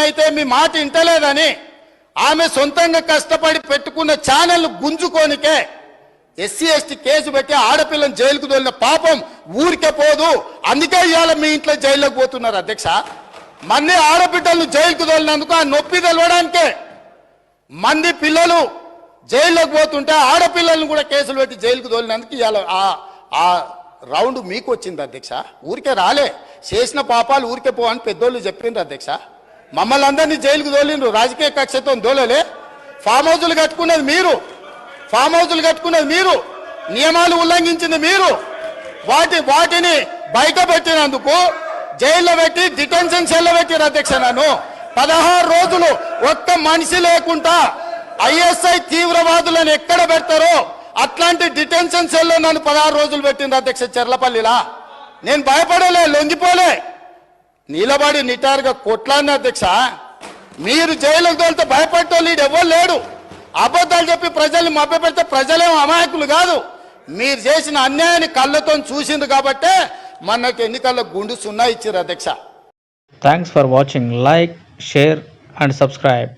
అయితే మీ మాట వింటలేదని ఆమె సొంతంగా కష్టపడి పెట్టుకున్న ఛానల్ గుంజుకోనికే ఎస్సీ ఎస్టీ కేసు పెట్టి ఆడపిల్లని జైలుకు తోలిన పాపం ఊరికే పోదు. అందుకే ఇవాళ మీ ఇంట్లో జైల్లోకి పోతున్నారు అధ్యక్ష. మంది ఆడబిడ్డలను జైలుకు తోలినందుకు ఆ నొప్పి తెలవడానికే మంది పిల్లలు జైల్లోకి పోతుంటే ఆడపిల్లలను కూడా కేసులు పెట్టి జైలుకు తోలినందుకు ఇవాళ ఆ రౌండ్ మీకు వచ్చింది అధ్యక్ష. ఊరికే రాలే, చేసిన పాపాలు ఊరికే పోవని పెద్దోళ్ళు చెప్పిండ్రు అధ్యక్ష. మమ్మల్ని అందరినీ జైలుకు తోలిండ్రు, రాజకీయ కక్షతో తోలలే. ఫామ్ హౌజులు కట్టుకున్నది మీరు, ఫామ్ హౌజులు కట్టుకున్నది మీరు, నియమాలు ఉల్లంఘించింది మీరు. వాటిని బయట పెట్టినందుకు జైల్లో పెట్టి డిటెన్షన్ సెల్లో పెట్టిరు అధ్యక్ష. నన్ను 16 రోజులు ఒక్క మనిషి లేకుండా ఐఎస్ఐ తీవ్రవాదులను ఎక్కడ పెడతారో అట్లాంటి డిటెన్షన్ సెల్లో నన్ను 16 రోజులు పెట్టింది అధ్యక్ష చెర్లపల్లిలా. నేను భయపడలే, లొంగిపోలే, నిలబడి నిటారుగా కొట్లాడిన అధ్యక్ష. మీరు జైలుకు తోలితే భయపడటోళ్ళు ఎవరు లేడు. అబద్ధాలు చెప్పి ప్రజల్ని మభ్యపెడితే ప్రజలేమో అమాయకులు కాదు. మీరు చేసిన అన్యాయాన్ని కళ్ళతో చూసింది కాబట్టే మనకు ఎన్నికల్లో గుండు సున్నా ఇచ్చారు అధ్యక్ష. Thanks for watching. Like, share and subscribe.